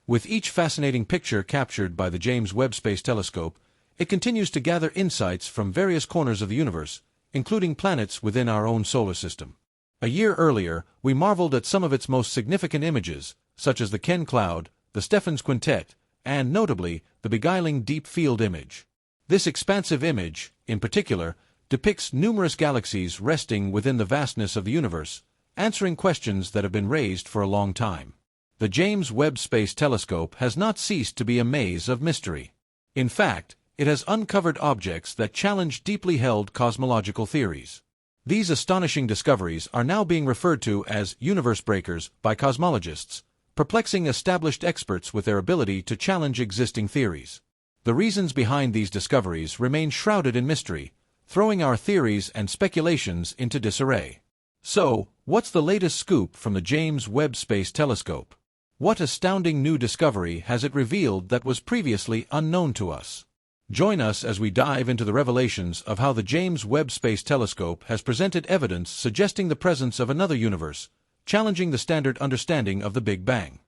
With each fascinating picture captured by the James Webb Space Telescope, it continues to gather insights from various corners of the universe, including planets within our own solar system. A year earlier, we marveled at some of its most significant images, such as the Ken Cloud, the Stephan's Quintet, and, notably, the beguiling Deep Field image. This expansive image, in particular, depicts numerous galaxies resting within the vastness of the universe, answering questions that have been raised for a long time. The James Webb Space Telescope has not ceased to be a maze of mystery. In fact, it has uncovered objects that challenge deeply held cosmological theories. These astonishing discoveries are now being referred to as universe breakers by cosmologists, perplexing established experts with their ability to challenge existing theories. The reasons behind these discoveries remain shrouded in mystery, throwing our theories and speculations into disarray. So, what's the latest scoop from the James Webb Space Telescope? What astounding new discovery has it revealed that was previously unknown to us? Join us as we dive into the revelations of how the James Webb Space Telescope has presented evidence suggesting the presence of another universe, challenging the standard understanding of the Big Bang.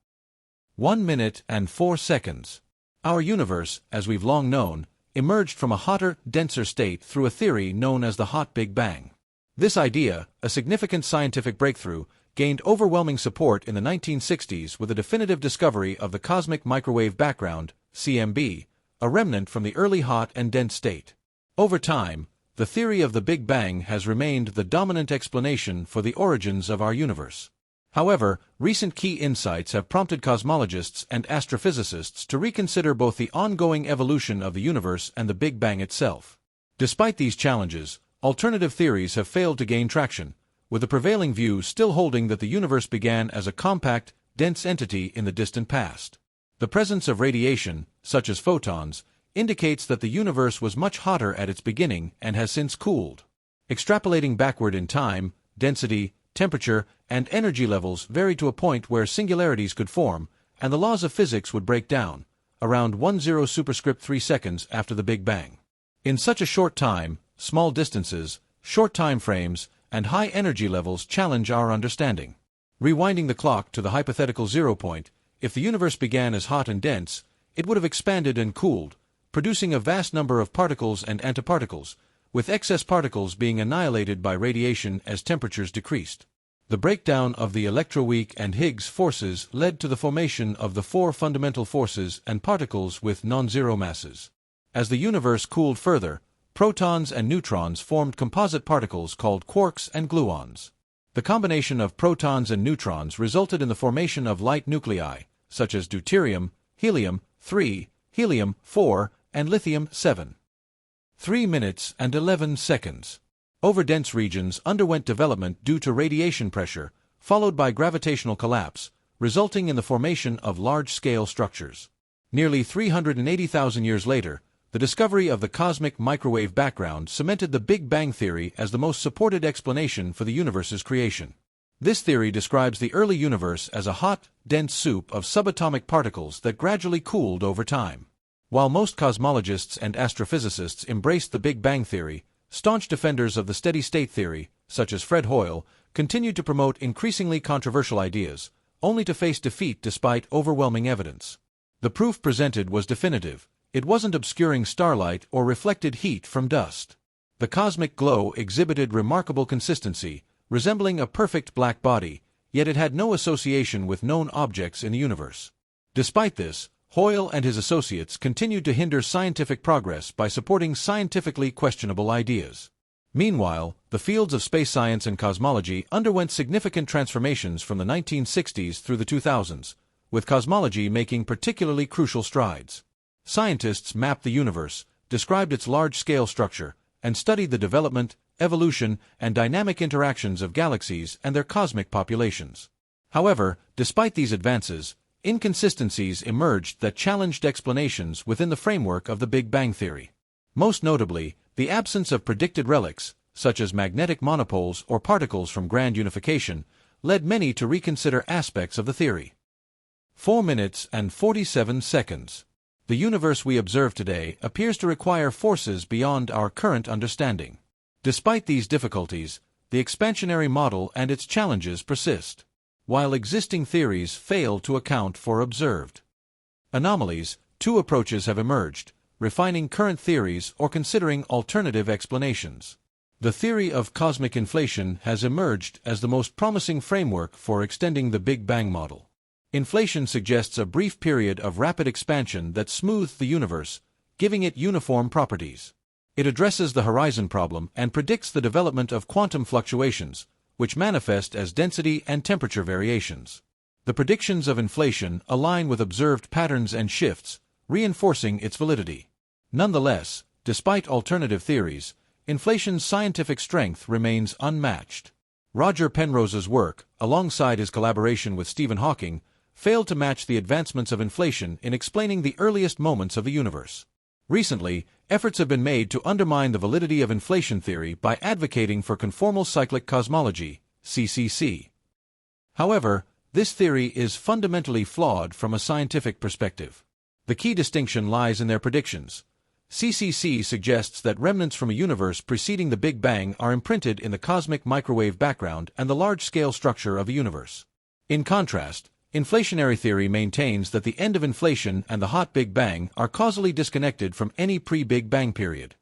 1 minute and 4 seconds. Our universe, as we've long known, emerged from a hotter, denser state through a theory known as the hot Big Bang. This idea, a significant scientific breakthrough, gained overwhelming support in the 1960s with the definitive discovery of the cosmic microwave background, CMB, a remnant from the early hot and dense state. Over time, the theory of the Big Bang has remained the dominant explanation for the origins of our universe. However, recent key insights have prompted cosmologists and astrophysicists to reconsider both the ongoing evolution of the universe and the Big Bang itself. Despite these challenges, alternative theories have failed to gain traction, with the prevailing view still holding that the universe began as a compact, dense entity in the distant past. The presence of radiation, such as photons, indicates that the universe was much hotter at its beginning and has since cooled. Extrapolating backward in time, density, temperature, and energy levels vary to a point where singularities could form, and the laws of physics would break down, around 10 superscript 3 seconds after the Big Bang. In such a short time, small distances, short time frames, and high energy levels challenge our understanding. Rewinding the clock to the hypothetical zero point, if the universe began as hot and dense, it would have expanded and cooled, producing a vast number of particles and antiparticles, with excess particles being annihilated by radiation as temperatures decreased. The breakdown of the electroweak and Higgs forces led to the formation of the four fundamental forces and particles with non-zero masses. As the universe cooled further, protons and neutrons formed composite particles called quarks and gluons. The combination of protons and neutrons resulted in the formation of light nuclei, such as deuterium, helium-3, helium-4, and lithium-7. 3 minutes and 11 seconds. Overdense regions underwent development due to radiation pressure, followed by gravitational collapse, resulting in the formation of large-scale structures. Nearly 380,000 years later, the discovery of the cosmic microwave background cemented the Big Bang theory as the most supported explanation for the universe's creation. This theory describes the early universe as a hot, dense soup of subatomic particles that gradually cooled over time. While most cosmologists and astrophysicists embraced the Big Bang theory, staunch defenders of the steady-state theory, such as Fred Hoyle, continued to promote increasingly controversial ideas, only to face defeat despite overwhelming evidence. The proof presented was definitive. It wasn't obscuring starlight or reflected heat from dust. The cosmic glow exhibited remarkable consistency, resembling a perfect black body, yet it had no association with known objects in the universe. Despite this, Hoyle and his associates continued to hinder scientific progress by supporting scientifically questionable ideas. Meanwhile, the fields of space science and cosmology underwent significant transformations from the 1960s through the 2000s, with cosmology making particularly crucial strides. Scientists mapped the universe, described its large-scale structure, and studied the development, evolution, and dynamic interactions of galaxies and their cosmic populations. However, despite these advances, inconsistencies emerged that challenged explanations within the framework of the Big Bang theory. Most notably, the absence of predicted relics, such as magnetic monopoles or particles from grand unification, led many to reconsider aspects of the theory. 4 minutes and 47 seconds. The universe we observe today appears to require forces beyond our current understanding. Despite these difficulties, the expansionary model and its challenges persist, while existing theories fail to account for observed Anomalies, two approaches have emerged, refining current theories or considering alternative explanations. The theory of cosmic inflation has emerged as the most promising framework for extending the Big Bang model. Inflation suggests a brief period of rapid expansion that smoothed the universe, giving it uniform properties. It addresses the horizon problem and predicts the development of quantum fluctuations, which manifest as density and temperature variations. The predictions of inflation align with observed patterns and shifts, reinforcing its validity. Nonetheless, despite alternative theories, inflation's scientific strength remains unmatched. Roger Penrose's work, alongside his collaboration with Stephen Hawking, failed to match the advancements of inflation in explaining the earliest moments of the universe. Recently, efforts have been made to undermine the validity of inflation theory by advocating for conformal cyclic cosmology, CCC. However, this theory is fundamentally flawed from a scientific perspective. The key distinction lies in their predictions. CCC suggests that remnants from a universe preceding the Big Bang are imprinted in the cosmic microwave background and the large-scale structure of a universe. In contrast, inflationary theory maintains that the end of inflation and the hot Big Bang are causally disconnected from any pre-Big Bang period.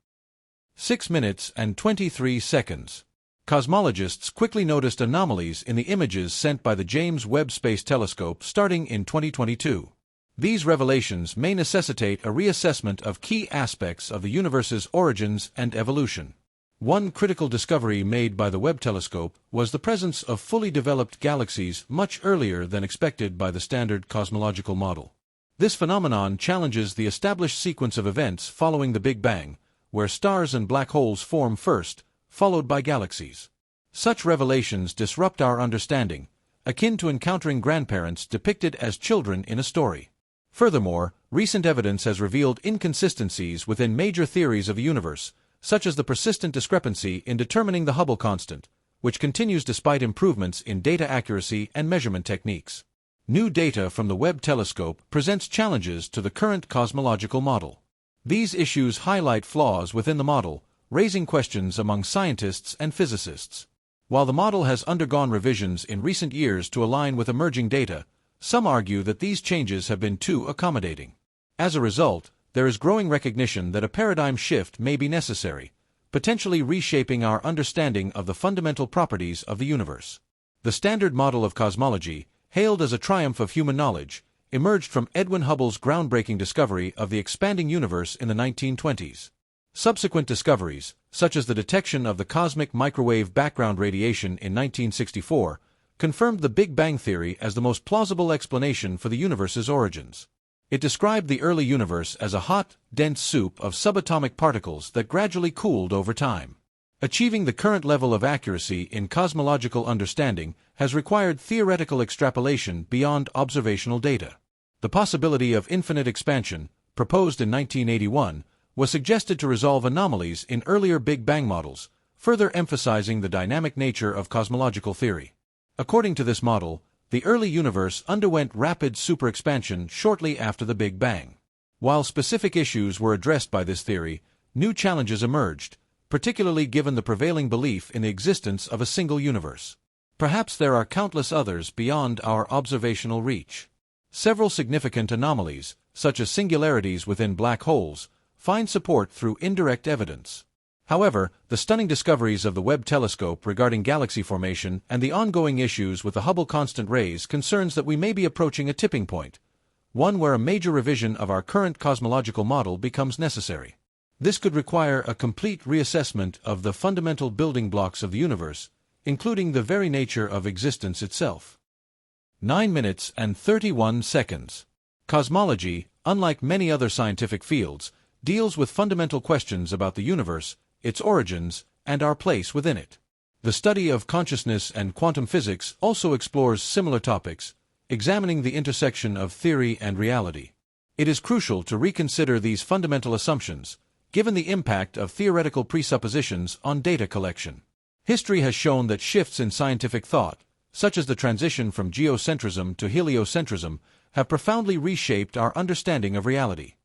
6 minutes and 23 seconds. Cosmologists quickly noticed anomalies in the images sent by the James Webb Space Telescope starting in 2022. These revelations may necessitate a reassessment of key aspects of the universe's origins and evolution. One critical discovery made by the Webb telescope was the presence of fully developed galaxies much earlier than expected by the standard cosmological model. This phenomenon challenges the established sequence of events following the Big Bang, where stars and black holes form first, followed by galaxies. Such revelations disrupt our understanding, akin to encountering grandparents depicted as children in a story. Furthermore, recent evidence has revealed inconsistencies within major theories of the universe, such as the persistent discrepancy in determining the Hubble constant, which continues despite improvements in data accuracy and measurement techniques. New data from the Webb telescope presents challenges to the current cosmological model. These issues highlight flaws within the model, raising questions among scientists and physicists. While the model has undergone revisions in recent years to align with emerging data, some argue that these changes have been too accommodating. As a result, there is growing recognition that a paradigm shift may be necessary, potentially reshaping our understanding of the fundamental properties of the universe. The Standard Model of Cosmology, hailed as a triumph of human knowledge, emerged from Edwin Hubble's groundbreaking discovery of the expanding universe in the 1920s. Subsequent discoveries, such as the detection of the cosmic microwave background radiation in 1964, confirmed the Big Bang theory as the most plausible explanation for the universe's origins. It described the early universe as a hot, dense soup of subatomic particles that gradually cooled over time. Achieving the current level of accuracy in cosmological understanding has required theoretical extrapolation beyond observational data. The possibility of infinite expansion, proposed in 1981, was suggested to resolve anomalies in earlier Big Bang models, further emphasizing the dynamic nature of cosmological theory. According to this model, the early universe underwent rapid superexpansion shortly after the Big Bang. While specific issues were addressed by this theory, new challenges emerged, particularly given the prevailing belief in the existence of a single universe. Perhaps there are countless others beyond our observational reach. Several significant anomalies, such as singularities within black holes, find support through indirect evidence. However, the stunning discoveries of the Webb telescope regarding galaxy formation and the ongoing issues with the Hubble constant raise concerns that we may be approaching a tipping point, one where a major revision of our current cosmological model becomes necessary. This could require a complete reassessment of the fundamental building blocks of the universe, including the very nature of existence itself. 9 minutes and 31 seconds. Cosmology, unlike many other scientific fields, deals with fundamental questions about the universe, its origins, and our place within it. The study of consciousness and quantum physics also explores similar topics, examining the intersection of theory and reality. It is crucial to reconsider these fundamental assumptions, given the impact of theoretical presuppositions on data collection. History has shown that shifts in scientific thought, such as the transition from geocentrism to heliocentrism, have profoundly reshaped our understanding of reality.